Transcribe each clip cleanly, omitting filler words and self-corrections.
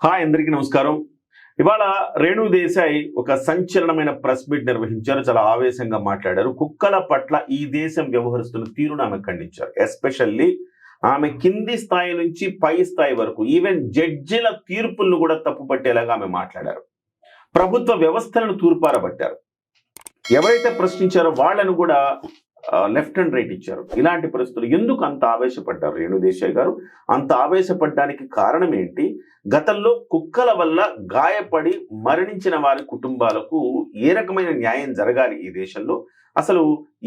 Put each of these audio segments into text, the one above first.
Hi అందరికీ నమస్కారం. ఇవాళ రేణు దేశాయ్ ఒక సంచలనమైన ప్రెస్ మీట్ నిర్వహించారు. చాలా ఆవేశంగా మాట్లాడారు. కుక్కల పట్ల ఈ దేశం వ్యవహరిస్తున్న తీరును ఆమె ఖండించారు. ఎస్పెషల్లీ ఆమె కింది స్థాయి నుంచి పై స్థాయి వరకు ఈవెన్ జడ్జిల తీర్పులను కూడా తప్పుపట్టేలాగా ఆమె మాట్లాడారు. ప్రభుత్వ వ్యవస్థలను తూర్పారబట్టారు. ఎవరైతే ప్రశ్నించారో వాళ్ళను కూడా లెఫ్ట్ అండ్ రైట్ ఇచ్చారు. ఇలాంటి పరిస్థితులు ఎందుకు అంత ఆవేశపడ్డారు రేణు దేశాయ్ గారు? అంత ఆవేశపడడానికి కారణం ఏంటి? గతంలో కుక్కల వల్ల గాయపడి మరణించిన వారి కుటుంబాలకు ఏ రకమైన న్యాయం జరగాలి ఈ దేశంలో? అసలు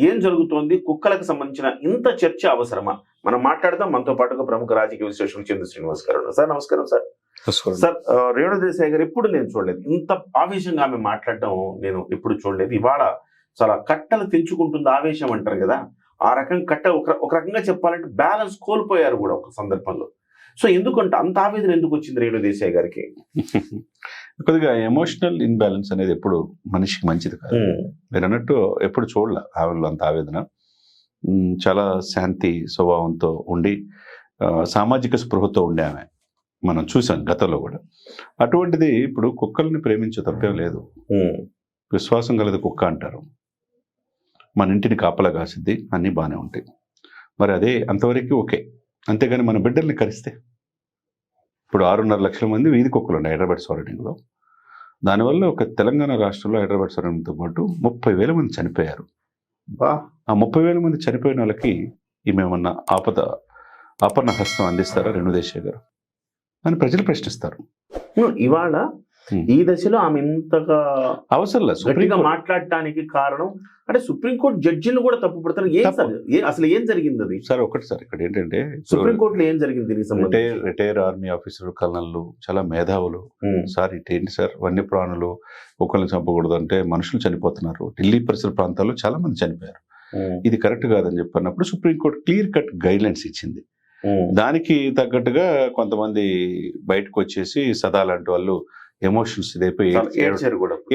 ఏం జరుగుతోంది? కుక్కలకు సంబంధించిన ఇంత చర్చ అవసరమా? మనం మాట్లాడదాం. మనతో పాటుగా ప్రముఖ రాజకీయ విశ్లేషకులు చంద్ర శ్రీనివాస్ గారు సార్. నమస్కారం సార్. సార్, రేణు దేశాయ్ గారు ఎప్పుడు నేను చూడలేదు, ఇంత ఆవేశంగా ఆమె మాట్లాడటం నేను ఎప్పుడు చూడలేదు. ఇవాళ చాలా కట్టలు తెంచుకుంటుంది ఆవేశం అంటారు కదా, ఆ రకం కట్ట ఒక రకంగా చెప్పాలంటే బ్యాలెన్స్ కోల్పోయారు కూడా ఒక సందర్భంలో. సో ఎందుకంటే అంత ఆవేదన ఎందుకు వచ్చింది రేణు దేశాయ్ గారికి? కొద్దిగా ఎమోషనల్ ఇన్బ్యాలెన్స్ అనేది ఎప్పుడు మనిషికి మంచిది కాదు. మీరు అన్నట్టు ఎప్పుడు చూడలే ఆవిడలో అంత ఆవేదన. చాలా శాంతి స్వభావంతో ఉండి సామాజిక స్పృహతో ఉండే ఆమె మనం చూసాం గతంలో కూడా. అటువంటిది ఇప్పుడు కుక్కల్ని ప్రేమించే తప్పేం లేదు. విశ్వాసం కలది కుక్క అంటారు. మన ఇంటిని కాపలా కాసిద్ది, అన్నీ బాగానే ఉంటాయి. మరి అదే అంతవరకు ఓకే. అంతేగాని మన బిడ్డల్ని కరిస్తే ఇప్పుడు 6.5 లక్షల మంది వీధి కుక్కలు ఉన్నాయి హైదరాబాద్ సరౌండింగ్లో. దానివల్ల ఒక తెలంగాణ రాష్ట్రంలో హైదరాబాద్ సరౌండింగ్తో పాటు 30,000 మంది చనిపోయారు. ఆ 30,000 మంది చనిపోయిన వాళ్ళకి ఈమెమన్నా ఆపన్న హస్తం అందిస్తారా రేణు దేశాయ్ గారు అని ప్రజలు ప్రశ్నిస్తారు. ఇవాళ ఈ దశలో ఆమె ఇంతగా అవసరం గట్టిగా మాట్లాడటానికి కారణం అంటే సుప్రీంకోర్టు జడ్జిలు కూడా తప్పు పడతారు. అసలు ఏం జరిగింది అది? సార్ ఒకటి సార్, ఇక్కడ ఏంటంటే సుప్రీంకోర్టులో ఏం జరిగింది? రిటైర్ ఆర్మీ ఆఫీసర్ కల్నల్లు చాలా మేధావులు సార్, ఇటేంటి సార్ వన్యప్రాణులు కుక్కల్ని చంపకూడదు అంటే మనుషులు చనిపోతున్నారు. ఢిల్లీ పరిసర ప్రాంతాల్లో చాలా మంది చనిపోయారు. ఇది కరెక్ట్ కాదని చెప్పినప్పుడు supreme court clear cut guide lines ఇచ్చింది. దానికి తగ్గట్టుగా కొంతమంది బయటకు వచ్చేసి సదా లాంటి వాళ్ళు ఎమోషన్స్ ఇదైపోయి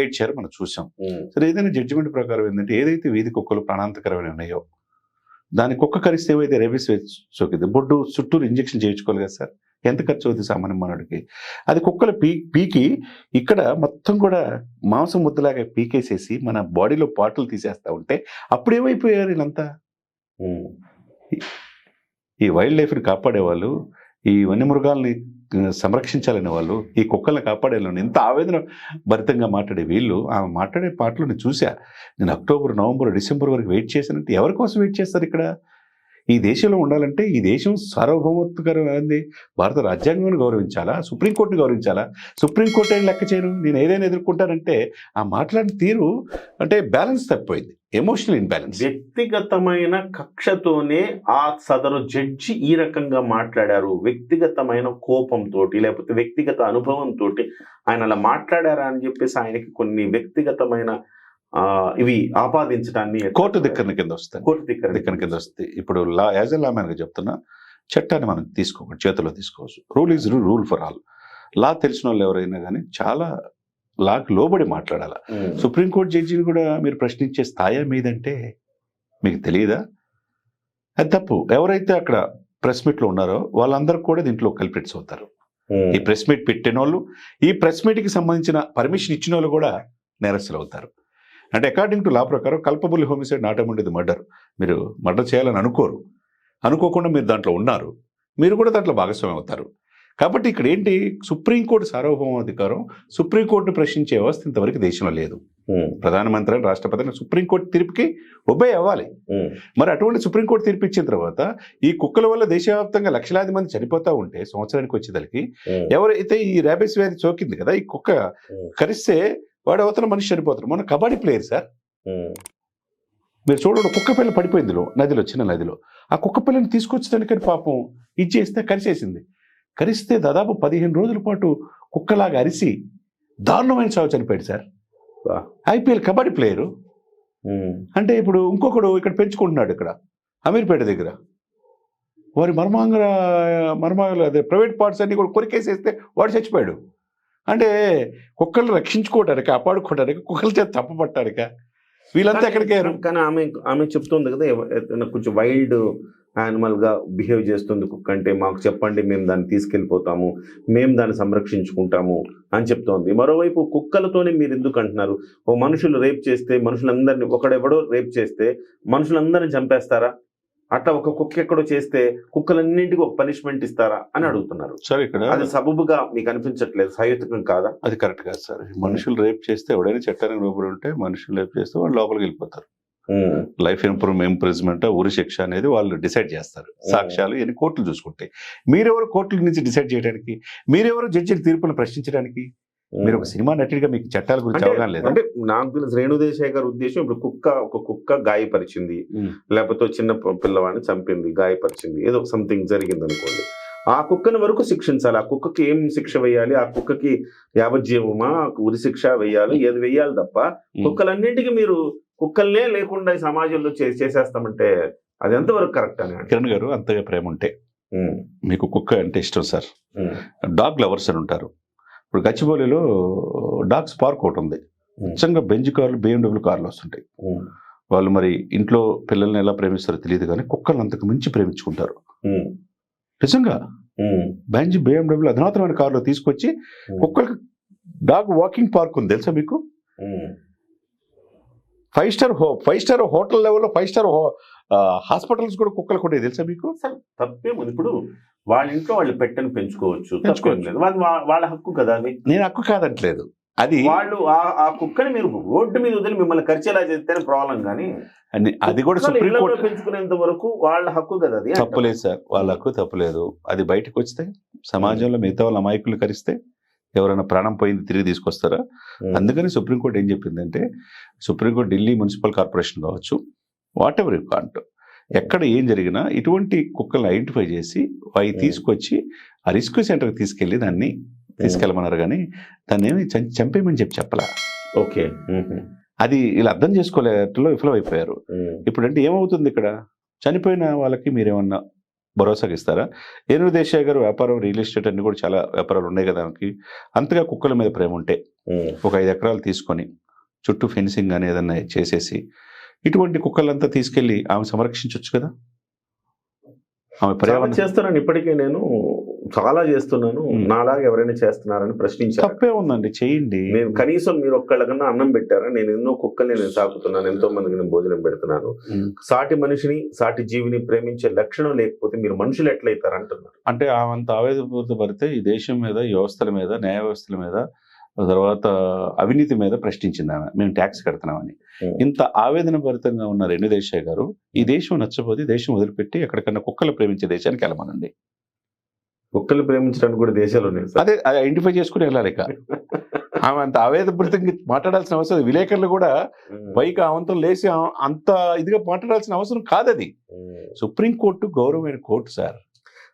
ఏడ్చారు మనం చూసాం. సరే, ఏదైనా జడ్జిమెంట్ ప్రకారం ఏంటంటే ఏదైతే వీధి కుక్కలు ప్రాణాంతకరమైన ఉన్నాయో దాని కుక్క కరిస్తే ఏవైతే రేబీస్ సోకింది బొడ్డు చుట్టూరు ఇంజక్షన్ చేయించుకోవాలి కదా సార్. ఎంత ఖర్చు అవుతుంది సామాన్య మానవుడికి? అది కుక్కలు పీకి ఇక్కడ మొత్తం కూడా మాంసం ముద్దలాగా పీకేసేసి మన బాడీలో పార్టులు తీసేస్తా ఉంటే అప్పుడు ఏమైపోయారు వీళ్ళంతా? ఈ వైల్డ్ లైఫ్ని కాపాడేవాళ్ళు, ఈ వన్యమృగాల్ని సంరక్షించాలనే వాళ్ళు, ఈ కుక్కల్ని కాపాడేవాళ్ళు ఎంత ఆవేదన భరితంగా మాట్లాడే వీళ్ళు ఆమె మాట్లాడే పాటలు నేను చూసా. నేను అక్టోబర్, నవంబర్, డిసెంబర్ వరకు వెయిట్ చేశానంటే ఎవరి కోసం వెయిట్ చేస్తారు? ఇక్కడ ఈ దేశంలో ఉండాలంటే ఈ దేశం సార్వభౌమత్వకరమైనది. భారత రాజ్యాంగాన్ని గౌరవించాలా, సుప్రీంకోర్టుని గౌరవించాలా? సుప్రీంకోర్టు ఏం లెక్క చేయను, నేను ఏదైనా ఎదుర్కొంటానంటే ఆ మాట్లాడిన తీరు అంటే బ్యాలెన్స్ తప్పిపోయింది, ఎమోషనల్ ఇన్బ్యాలెన్స్. వ్యక్తిగతమైన కక్షతోనే ఆ సదరు జడ్జి ఈ రకంగా మాట్లాడారు. వ్యక్తిగతమైన కోపంతో లేకపోతే వ్యక్తిగత అనుభవంతో ఆయన అలా మాట్లాడారా అని చెప్పేసి ఆయనకి కొన్ని వ్యక్తిగతమైన ఇవి ఆపాదించడాన్ని కోర్టు దిక్కన కింద వస్తాయి. కోర్టు దిక్కన కింద వస్తాయి. ఇప్పుడు యాజ్ ఎ లామెన్ గా చెప్తున్నా, చట్టాన్ని మనం తీసుకోవచ్చు, చేతిలో తీసుకోవచ్చు. Rule is rule for all. Law తెలిసిన వాళ్ళు ఎవరైనా కానీ చాలా లాకి లోబడి మాట్లాడాలి. సుప్రీంకోర్టు జడ్జిని కూడా మీరు ప్రశ్నించే స్థాయి మీదంటే మీకు తెలియదా? అది తప్పు. ఎవరైతే అక్కడ ప్రెస్ మీట్లో ఉన్నారో వాళ్ళందరూ కూడా దీంట్లో కల్ప్రిట్స్ అవుతారు. ఈ ప్రెస్ మీట్ పెట్టిన వాళ్ళు, ఈ ప్రెస్ మీట్కి సంబంధించిన పర్మిషన్ ఇచ్చిన వాళ్ళు కూడా నేరస్తులు అవుతారు. అంటే అకార్డింగ్ టు లా ప్రకారం కల్పబుల్ హోమిసైడ్ నాట్ అమౌంట్ ఇది మర్డర్. మీరు మర్డర్ చేయాలని అనుకోకుండా మీరు దాంట్లో ఉన్నారు, మీరు కూడా దాంట్లో భాగస్వామి అవుతారు. కాబట్టి ఇక్కడ ఏంటి, సుప్రీంకోర్టు సార్వభౌమాధికారం, సుప్రీంకోర్టును ప్రశ్నించే వ్యవస్థ ఇంతవరకు దేశంలో లేదు. ప్రధానమంత్రి, రాష్ట్రపతి సుప్రీంకోర్టు తీర్పుకి ఒబే అవ్వాలి. మరి అటువంటి సుప్రీంకోర్టు తీర్పు ఇచ్చిన తర్వాత ఈ కుక్కల వల్ల దేశవ్యాప్తంగా లక్షలాది మంది చనిపోతూ ఉంటే సంవత్సరానికి వచ్చేదానికి ఎవరైతే ఈ ర్యాబిస్ వ్యాధి సోకింది కదా, ఈ కుక్క కరిస్తే వాడు అవతల మనిషి చనిపోతారు. మన కబడ్డీ ప్లేయర్ సార్, మీరు చూడండి, కుక్క పిల్ల పడిపోయింది నదిలో, చిన్న నదిలో. ఆ కుక్క పిల్లని తీసుకొచ్చేదానికని పాపం ఇచ్చేస్తే కరిసేసింది. కరిస్తే దాదాపు 15 రోజుల పాటు కుక్కలాగా అరిసి దారుణమైన చావు చనిపోయాడు సార్. IPL kabaddi player. అంటే ఇప్పుడు ఇంకొకడు ఇక్కడ పెంచుకుంటున్నాడు, ఇక్కడ అమీర్పేట దగ్గర. వారి మర్మాంగాలు అదే ప్రైవేట్ పార్ట్స్ అన్ని కూడా కొరికేసేస్తే వాడు చచ్చిపోయాడు. అంటే కుక్కలు రక్షించుకోవటానికి, కాపాడుకోవడానికి, కుక్కల చేత తప్పపట్టానిక వీళ్ళంతా ఎక్కడికి? కానీ ఆమె చెప్తుంది కదా కొంచెం వైల్డ్ యానిమల్ గా బిహేవ్ చేస్తుంది కుక్క అంటే, మాకు చెప్పండి మేము దాన్ని తీసుకెళ్ళిపోతాము, మేము దాన్ని సంరక్షించుకుంటాము అని చెప్తోంది. మరోవైపు కుక్కలతోనే మీరు ఎందుకు అంటున్నారు? ఓ మనుషులు రేప్ చేస్తే మనుషులందరినీ, ఒకడెవడో రేప్ చేస్తే మనుషులందరినీ చంపేస్తారా? అట్లా ఒక కుక్క ఎక్కడో చేస్తే కుక్కలన్నింటికి ఒక పనిష్మెంట్ ఇస్తారా అని అడుగుతున్నారు. సార్ ఇక్కడ అది సబబుగా మీకు అనిపించట్లేదు? సహేతుకం కాదా? అది కరెక్ట్ కాదు సార్. మనుషులు రేప్ చేస్తే ఎవడైనా చట్టానికి లోపల ఉంటే మనుషులు రేప్ చేస్తే వాళ్ళు లోపలికి వెళ్ళిపోతారు. లైఫ్ ఇంప్రిజ్మెంట్, ఉరి శిక్ష అనేది వాళ్ళు డిసైడ్ చేస్తారు. సాక్ష్యాలు ఎన్ని కోర్టులు చూసుకుంటాయి. మీరెవరు కోర్టుల నుంచి డిసైడ్ చేయడానికి? మీరెవరు జడ్జిల తీర్పును ప్రశ్నించడానికి? మీరు ఒక సినిమా నటుడిగా మీకు చట్టాల గురించి అవగాహన లేదు. అంటే నాకు తెలిసి రేణుదేశాయ్ గారి ఉద్దేశం, ఇప్పుడు ఒక కుక్క గాయపరిచింది, లేకపోతే చిన్న పిల్లవాడిని చంపింది, గాయపరిచింది, ఏదో సంథింగ్ జరిగింది అనుకోండి, ఆ కుక్కని వరకు శిక్షించాలి. ఆ కుక్కకి ఏం శిక్ష వేయాలి? ఆ కుక్కకి యావజ్జీవమా, ఉరి శిక్ష వేయాలి, ఏది వేయాలి తప్ప కుక్కలన్నింటికి మీరు కుక్కల్నే లేకుండా ఈ సమాజంలో చేసేస్తామంటే అది ఎంతవరకు కరెక్ట్ అని. కిరణ్ గారు, అంతగా ప్రేమ ఉంటే మీకు కుక్క అంటే ఇష్టం సార్. డాగ్ లవర్స్ అని ఉంటారు. ఇప్పుడు గచ్చిబౌలిలో డాగ్స్ పార్క్ ఒకటి ఉంది. నిజంగా బెంజ్ కార్లు, BMW కార్లు వస్తుంటాయి. వాళ్ళు మరి ఇంట్లో పిల్లల్ని ఎలా ప్రేమిస్తారో తెలియదు కానీ కుక్కలను అంతకు మించి ప్రేమించుకుంటారు. నిజంగా BMW అధునాతనమైన కారులో తీసుకొచ్చి కుక్కలకి డాగ్ వాకింగ్ పార్క్ ఉంది తెలుసా మీకు? 5 స్టార్ హోటల్ లెవెల్లో 5 స్టార్ హాస్పిటల్స్ కూడా కుక్కలకు ఉంటాయి తెలుసా మీకు? తప్పేముంది? ఇప్పుడు వాళ్ళ ఇంట్లో వాళ్ళు పెట్టని పెంచుకోవచ్చు, వాళ్ళ హక్కు కదా అది. నేను హక్కు కాదంటలేదు. అది వాళ్ళు ఆ కుక్కని మీరు రోడ్డు మీద వదిలి మిమ్మల్ని ఖర్చేలా చేస్తేనే ప్రాబ్లం, కానీ అది కూడా సుప్రీం కోర్టు పెంచుకునేంత వరకు వాళ్ళ హక్కు కదా అది. తప్పులేదు సార్, వాళ్ళ హక్కు తప్పులేదు. అది బయటకు వస్తే సమాజంలో మిగతా వాళ్ళ అమాయకులు కరిస్తే ఎవరైనా ప్రాణం పోయింది తిరిగి తీసుకొస్తారా? అందుకని సుప్రీంకోర్టు ఏం చెప్పిందంటే, సుప్రీంకోర్టు ఢిల్లీ మున్సిపల్ కార్పొరేషన్ కావచ్చు, వాట్ ఎవర్ యూ కాంట్, ఎక్కడ ఏం జరిగినా ఇటువంటి కుక్కలను ఐడెంటిఫై చేసి అవి తీసుకొచ్చి ఆ రెస్క్యూ సెంటర్కి తీసుకెళ్ళి దాన్ని తీసుకెళ్ళమన్నారు. కానీ దాన్ని ఏమి చంపేయమని చెప్పలా. ఓకే, అది ఇలా అర్థం చేసుకోలేట్లో విఫలమైపోయారు. ఇప్పుడంటే ఏమవుతుంది? ఇక్కడ చనిపోయిన వాళ్ళకి మీరేమన్నా భరోసాగా ఇస్తారా? రేణుదేశాయ్ గారు వ్యాపారం, రియల్ ఎస్టేట్ అన్ని కూడా చాలా వ్యాపారాలు ఉన్నాయి కదా ఆమెకి. అంతగా కుక్కల మీద ప్రేమ ఉంటే ఒక 5 ఎకరాలు తీసుకొని చుట్టూ ఫెన్సింగ్ అని ఏదన్నా చేసేసి ఇటువంటి కుక్కలంతా తీసుకెళ్లి ఆమె సంరక్షించవచ్చు కదా. ఆమె పర్యావరణం చేస్తున్నాను, ఇప్పటికే నేను చాలా చేస్తున్నాను, నాలాగా ఎవరైనా చేస్తున్నారని ప్రశ్నించారు. తప్పే ఉందండి, చేయండి. నేను కనీసం మీరు ఒక్కళ్ళకన్నా అన్నం పెట్టారా? నేను ఎన్నో కుక్కల్ని నేను సాకుతున్నాను, ఎంతో మందికి నేను భోజనం పెడుతున్నాను. సాటి మనిషిని, సాటి జీవిని ప్రేమించే లక్షణం లేకపోతే మీరు మనుషులు ఎట్లయితారు అంటున్నారు. అంటే ఆమె ఆవేదపూరిత పడితే ఈ దేశం మీద, ఈ వ్యవస్థల మీద, న్యాయ వ్యవస్థల మీద, తర్వాత అవినీతి మీద ప్రశ్నించింది ఆమె. మేము ట్యాక్స్ కడుతున్నామని. ఇంత ఆవేదన భరితంగా ఉన్న రేణుదేశాయ్ గారు ఈ దేశం నచ్చపోతే దేశం వదిలిపెట్టి ఎక్కడికన్నా కుక్కలు ప్రేమించే దేశానికి వెళ్ళమనండి. కుక్కలు ప్రేమించడానికి కూడా దేశాలు ఉన్నాయి. అదే ఐడెంటిఫై చేసుకుని వెళ్ళాలి. ఇక ఆమె అంత ఆవేదపూరితంగా మాట్లాడాల్సిన అవసరం, విలేకరులు కూడా పైకి ఆవంతం లేచి అంత ఇదిగా మాట్లాడాల్సిన అవసరం కాదది. సుప్రీంకోర్టు గౌరవమైన కోర్టు సార్.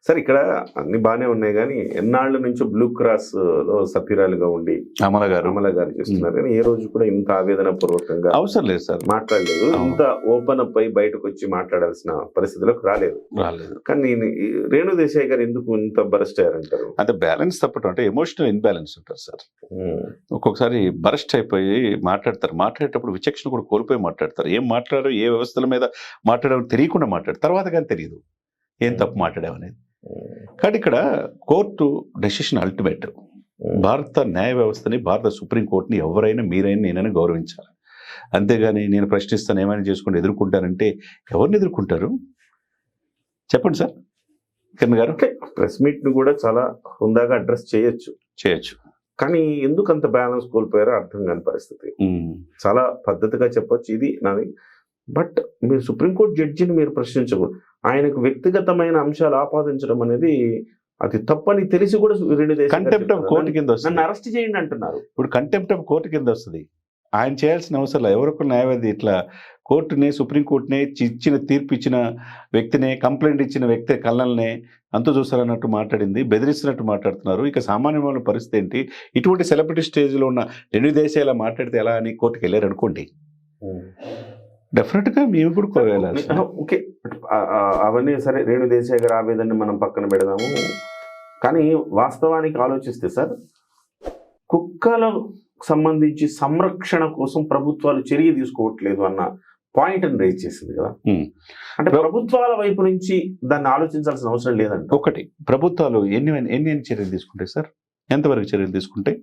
సార్, ఇక్కడ అన్ని బాగానే ఉన్నాయి కానీ ఎన్నాళ్ళ నుంచో బ్లూ క్రాస్ లో సభ్యురాలుగా ఉండి అమల గారు చేస్తున్నారు, కానీ ఏ రోజు కూడా ఇంత ఆవేదన పూర్వకంగా అవసరం లేదు సార్, మాట్లాడలేదు. ఇంత ఓపెన్ అప్ అయి బయటకు వచ్చి మాట్లాడాల్సిన పరిస్థితిలోకి రాలేదు. కానీ రేణుదేశాయ్ గారు ఎందుకు ఇంత బరస్ట్ అయ్యారంటారు? అంటే బ్యాలెన్స్ తప్పటం, అంటే ఎమోషనల్ ఇన్బ్యాలెన్స్ ఉంటారు సార్. ఒక్కొక్కసారి బరస్ట్ అయిపోయి మాట్లాడతారు. మాట్లాడేటప్పుడు విచక్షణ కూడా కోల్పోయి మాట్లాడతారు. ఏం మాట్లాడారు, ఏ వ్యవస్థల మీద మాట్లాడారో తెలియకుండా మాట్లాడారు. తర్వాత కానీ తెలియదు ఏం తప్పు మాట్లాడామనేది. కానీ ఇక్కడ కోర్టు డెసిషన్ అల్టిమేట్. భారత న్యాయ వ్యవస్థని, భారత సుప్రీంకోర్టుని ఎవరైనా, మీరైనా, నేనైనా గౌరవించాలి. అంతేగాని నేను ప్రశ్నిస్తాను, ఏమైనా చేసుకుంటే ఎదుర్కొంటానంటే ఎవరిని ఎదుర్కొంటారు చెప్పండి సార్. కిరణ్ గారు, ప్రెస్ మీట్ ని కూడా చాలా హుందాగా అడ్రస్ చేయొచ్చు, కానీ ఎందుకు అంత బ్యాలెన్స్ కోల్పోయారో అర్థం కాని పరిస్థితి. చాలా పద్ధతిగా చెప్పొచ్చు ఇది నాది, బట్ మీరు సుప్రీంకోర్టు జడ్జిని మీరు ప్రశ్నించకూడదు. ఆయనకు వ్యక్తిగతమైన అంశాలు ఆపాదించడం అనేది అది తప్పని తెలిసి కూడా కంటెంప్ట్ ఆఫ్ కోర్టు కింద వస్తుంది. నన్ను అరెస్ట్ చేయండి అంటున్నారు. ఇప్పుడు కంటెంప్ట్ ఆఫ్ కోర్టు కింద వస్తుంది. ఆయన చేయాల్సిన అవసరం లేదు. ఎవరొక న్యాయవాది ఇట్లా కోర్టునే, సుప్రీంకోర్టునే, ఇచ్చిన తీర్పు ఇచ్చిన వ్యక్తినే, కంప్లైంట్ ఇచ్చిన వ్యక్తి కళ్ళనే అంతు చూసారన్నట్టు మాట్లాడింది, బెదిరిస్తున్నట్టు మాట్లాడుతున్నారు. ఇక సామాన్య వాళ్ళ పరిస్థితి ఏంటి? ఇటువంటి సెలబ్రిటీ స్టేజ్లో ఉన్న రేణుదేశాయ్ మాట్లాడితే ఎలా అని కోర్టుకు వెళ్ళారు అనుకోండి, డెఫినెట్ గా మేము కూడా వెళ్ళాలి. ఓకే, అవన్నీ సరే, రేణుదేశాయ్ గారి ఆవేదనని మనం పక్కన పెడదాము. కానీ వాస్తవానికి ఆలోచిస్తే సార్, కుక్కలకు సంబంధించి సంరక్షణ కోసం ప్రభుత్వాలు చర్య తీసుకోవట్లేదు అన్న పాయింట్ అని రేజ్ చేసింది కదా. ఉమ్. అంటే ప్రభుత్వాల వైపు నుంచి దాన్ని ఆలోచించాల్సిన అవసరం లేదంట. ఒకటి, ప్రభుత్వాలు ఎన్ని చర్యలు తీసుకుంటాయి సార్? ఎంతవరకు చర్యలు తీసుకుంటే?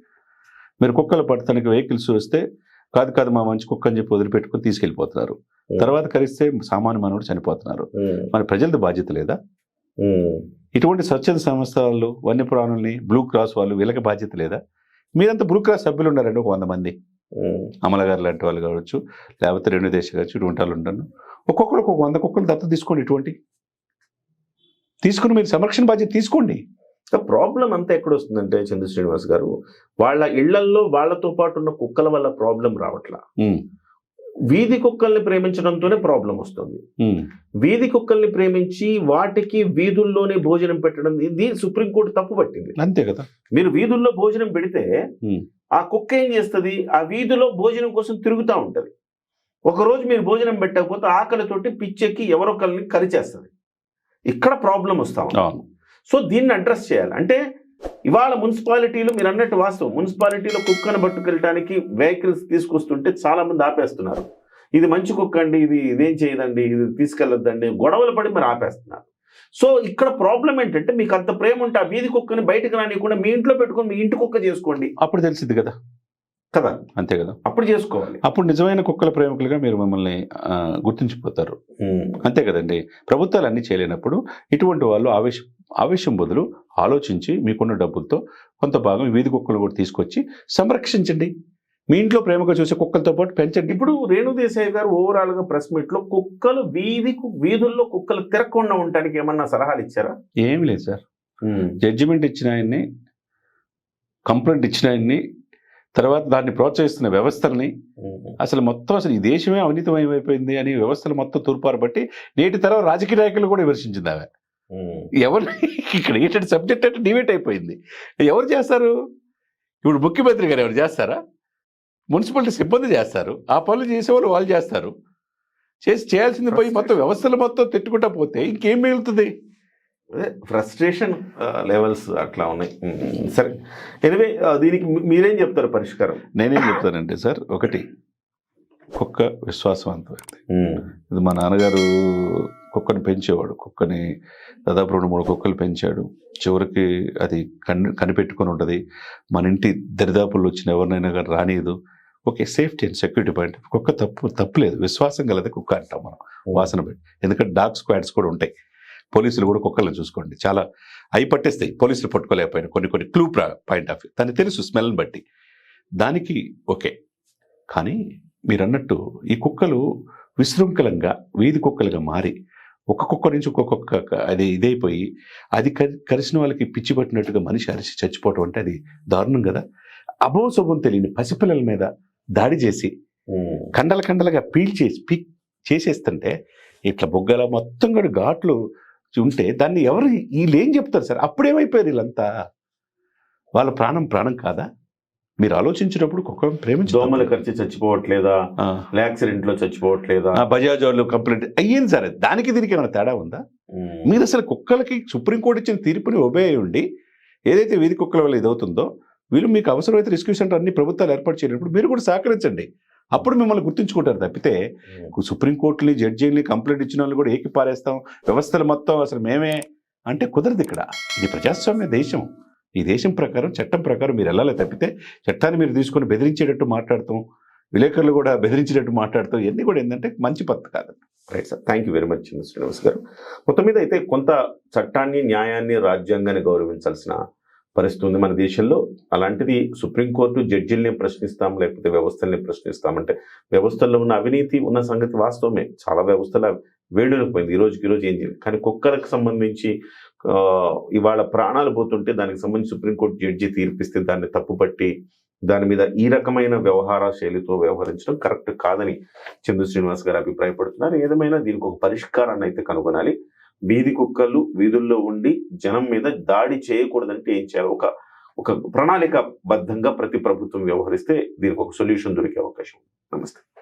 మీరు కుక్కల పట్టడానికి వెహికల్స్ వస్తే కాదు మా మంచి కుక్క అని చెప్పి వదిలిపెట్టుకుని తీసుకెళ్ళిపోతున్నారు. తర్వాత కరిస్తే సామాన్య మానవుడు చనిపోతున్నారు. మరి ప్రజలది బాధ్యత లేదా? ఇటువంటి స్వచ్ఛంద సంస్థలు, వన్యప్రాణుల్ని, బ్లూ క్రాస్ వాళ్ళు, వీళ్ళకి బాధ్యత లేదా? మీరంతా బ్లూ క్రాస్ సభ్యులు ఉన్నారండి, ఒక 100 మంది. అమల గారు లాంటి వాళ్ళు కావచ్చు, లేకపోతే రెండు దేశాలు కావచ్చు, ఇటువంటి వాళ్ళు ఉంటాను. ఒక్కొక్కరు ఒక 100 కుక్కలు దత్తత తీసుకోండి. ఇటువంటి తీసుకుని మీరు సంరక్షణ బాధ్యత తీసుకోండి. ప్రాబ్లం అంతా ఎక్కడ వస్తుందంటే చంద్ర శ్రీనివాస్ గారు, వాళ్ళ ఇళ్లల్లో వాళ్ళతో పాటు ఉన్న కుక్కల వల్ల ప్రాబ్లం రావట్లా. వీధి కుక్కల్ని ప్రేమించడంతోనే ప్రాబ్లం వస్తుంది. వీధి కుక్కల్ని ప్రేమించి వాటికి వీధుల్లోనే భోజనం పెట్టడం, ఇది సుప్రీంకోర్టు తప్పు పట్టింది. అంతే కదా. మీరు వీధుల్లో భోజనం పెడితే ఆ కుక్క ఏం చేస్తుంది? ఆ వీధిలో భోజనం కోసం తిరుగుతూ ఉంటది. ఒకరోజు మీరు భోజనం పెట్టకపోతే ఆకలితోటి పిచ్చెక్కి ఎవరొకరిని కరిచేస్తుంది. ఇక్కడ ప్రాబ్లం వస్తా ఉంది. సో దీన్ని అడ్రస్ చేయాలి. అంటే ఇవాళ మున్సిపాలిటీలు, మీరు అన్నట్టు వాస్తవం, మున్సిపాలిటీలో కుక్కను పట్టుకెళ్ళడానికి వెహికల్స్ తీసుకొస్తుంటే చాలా మంది ఆపేస్తున్నారు. ఇది మంచి కుక్క అండి, ఇదేం చేయదండి, ఇది తీసుకెళ్ళొద్దండి, గొడవలు పడి మరి ఆపేస్తున్నారు. సో ఇక్కడ ప్రాబ్లం ఏంటంటే, మీకు అంత ప్రేమ ఉంటే ఆ వీధి కుక్కని బయటకు రానియకుండా మీ ఇంట్లో పెట్టుకొని మీ ఇంటి కుక్క చేసుకోండి. అప్పుడు తెలిసింది కదా. అంతే కదా, అప్పుడు చేసుకోవాలి. అప్పుడు నిజమైన కుక్కల ప్రేమికులుగా మీరు మిమ్మల్ని గుర్తించిపోతారు. అంతే కదండి. ప్రభుత్వాలు అన్ని చేయలేనప్పుడు ఇటువంటి వాళ్ళు ఆవేశం బదులు ఆలోచించి మీకున్న డబ్బులతో కొంత భాగం వీధి కుక్కలు కూడా తీసుకొచ్చి సంరక్షించండి. మీ ఇంట్లో ప్రేమగా చూసే కుక్కలతో పాటు పెంచండి. ఇప్పుడు రేణు దేశాయ్ గారు ఓవరాల్ గా ప్రెస్ మీట్ లో కుక్కలు వీధుల్లో కుక్కలు తిరగకుండా ఉండటానికి ఏమన్నా సలహాలు ఇచ్చారా? ఏమి లేదు సార్. జడ్జిమెంట్ ఇచ్చిన ఆయన్ని, కంప్లైంట్ ఇచ్చిన ఆయన్ని, తర్వాత దాన్ని ప్రోత్సహిస్తున్న వ్యవస్థల్ని, అసలు ఈ దేశమే అవినీతిమయమైపోయింది అని వ్యవస్థలు మొత్తం తూర్పారు బట్టి నేటి తరం రాజకీయ నాయకులు కూడా విమర్శించింది ఆమె. ఎవరు ఇక్కడ ఏంటంటే సబ్జెక్ట్ అంటే డిబేట్ అయిపోయింది. ఎవరు చేస్తారు? ఇప్పుడు ముఖ్యమంత్రి గారు ఎవరు చేస్తారా? మున్సిపాలిటీ సిబ్బంది చేస్తారు. ఆ పనులు చేసేవాళ్ళు వాళ్ళు చేస్తారు. చేయాల్సింది పోయి మొత్తం వ్యవస్థలు మొత్తం తిట్టుకుంటా పోతే ఇంకేం మిగులుతుంది? ఫ్రస్ట్రేషన్ లెవెల్స్ అట్లా ఉన్నాయి. సరే, ఎనివే దీనికి మీరేం చెప్తారు పరిష్కారం? నేనేం చెప్తానంటే సార్, ఒకటి, కుక్క విశ్వాసవంతమైంది. ఇది మా నాన్నగారు కుక్కని పెంచేవాడు. కుక్కని దాదాపు 2-3 కుక్కలు పెంచాడు. చివరికి అది కనిపెట్టుకొని ఉంటుంది. మన ఇంటి దరిదాపుల్లో వచ్చిన ఎవరినైనా కానీ రానియదు. Okay, safety and security point. కుక్క తప్పులేదు, విశ్వాసం కలదే కుక్క అంటాం మనం, వాసన పెట్టి. ఎందుకంటే డాగ్ స్క్వాడ్స్ కూడా ఉంటాయి. పోలీసులు కూడా కుక్కలను చూసుకోండి, చాలా అయి పట్టేస్తాయి. పోలీసులు పట్టుకోలేకపోయినా కొన్ని క్లూ పాయింట్ ఆఫ్ వ్యూ తనకు తెలుసు, స్మెల్ని బట్టి. దానికి ఓకే. కానీ మీరు అన్నట్టు ఈ కుక్కలు విశృంఖలంగా వీధి కుక్కలుగా మారి ఒక కుక్క నుంచి ఒక్కొక్క అది ఇదైపోయి అది కరిసిన వాళ్ళకి పిచ్చి పట్టినట్టుగా మనిషి అరిచి చచ్చిపోవటం అంటే అది దారుణం కదా. అభోశోభం తెలియని పసిపిల్లల మీద దాడి చేసి కండలుగా చేసేస్తుంటే ఇట్లా బొగ్గల మొత్తం కూడా ఘాట్లు ఉంటే దాన్ని ఎవరు వీళ్ళు ఏం చెప్తారు సార్? అప్పుడేమైపోయారు వీళ్ళంతా? వాళ్ళ ప్రాణం కాదా? మీరు ఆలోచించినప్పుడు కుక్కలను ప్రేమించి దోమలు కరిచి చచ్చిపోవట్లేదా, యాక్సిడెంట్ లో చచ్చిపోవట్లేదా, బజాజ్ వాళ్ళు కంప్లైంట్ అయ్యింది సార్. దానికి దీనికి ఏమైనా తేడా ఉందా? మీరు అసలు కుక్కలకి సుప్రీంకోర్టు ఇచ్చిన తీర్పుని ఒబే ఉండి ఏదైతే వీధి కుక్కల వల్ల ఇదవుతుందో, వీళ్ళు మీకు అవసరమైతే రెస్క్యూ సెంటర్ అన్ని ప్రభుత్వాలు ఏర్పాటు చేయనప్పుడు మీరు కూడా సహకరించండి. అప్పుడు మిమ్మల్ని గుర్తుంచుకుంటారు. తప్పితే సుప్రీంకోర్టుని, జడ్జీని, కంప్లైంట్ ఇచ్చిన వాళ్ళు కూడా ఏకి పారేస్తాం, వ్యవస్థలు మొత్తం అసలు మేమే అంటే కుదరదు. ఇక్కడ ఇది ప్రజాస్వామ్య దేశం. ఈ దేశం ప్రకారం, చట్టం ప్రకారం మీరు వెళ్ళాలి. తప్పితే చట్టాన్ని మీరు తీసుకొని బెదిరించేటట్టు మాట్లాడతాం, విలేకరులు కూడా బెదిరించేటట్టు మాట్లాడతాం, ఇవన్నీ కూడా ఏంటంటే మంచి పద్ధతి కాదండి. Right sir, thank you very much Srinivas గారు. మొత్తం మీద అయితే కొంత చట్టాన్ని, న్యాయాన్ని, రాజ్యాంగాన్ని గౌరవించాల్సిన పరిస్థితి ఉంది మన దేశంలో. అలాంటిది సుప్రీంకోర్టు జడ్జిల్ని ప్రశ్నిస్తాం, లేకపోతే వ్యవస్థల్ని ప్రశ్నిస్తామంటే వ్యవస్థల్లో ఉన్న అవినీతి ఉన్న సంగతి వాస్తవమే. చాలా వ్యవస్థల వేడునిపోయింది ఈ రోజుకి ఈరోజు ఏం చేయాలి. కానీ కుక్కలకు సంబంధించి ఇవాళ ప్రాణాలు పోతుంటే దానికి సంబంధించి సుప్రీంకోర్టు జడ్జి తీర్పిస్తే దాన్ని తప్పుపట్టి దాని మీద ఈ రకమైన వ్యవహార శైలితో వ్యవహరించడం కరెక్ట్ కాదని చంద్ర శ్రీనివాస్ గారు అభిప్రాయపడుతున్నారు. ఏదేమైనా దీనికి ఒక పరిష్కారాన్ని అయితే కనుగొనాలి. వీధి కుక్కలు వీధుల్లో ఉండి జనం మీద దాడి చేయకూడదంటే ఏం చేయాలి? ఒక ప్రణాళిక బద్ధంగా ప్రతి ప్రభుత్వం వ్యవహరిస్తే దీనికి ఒక సొల్యూషన్ దొరికే అవకాశం. నమస్తే.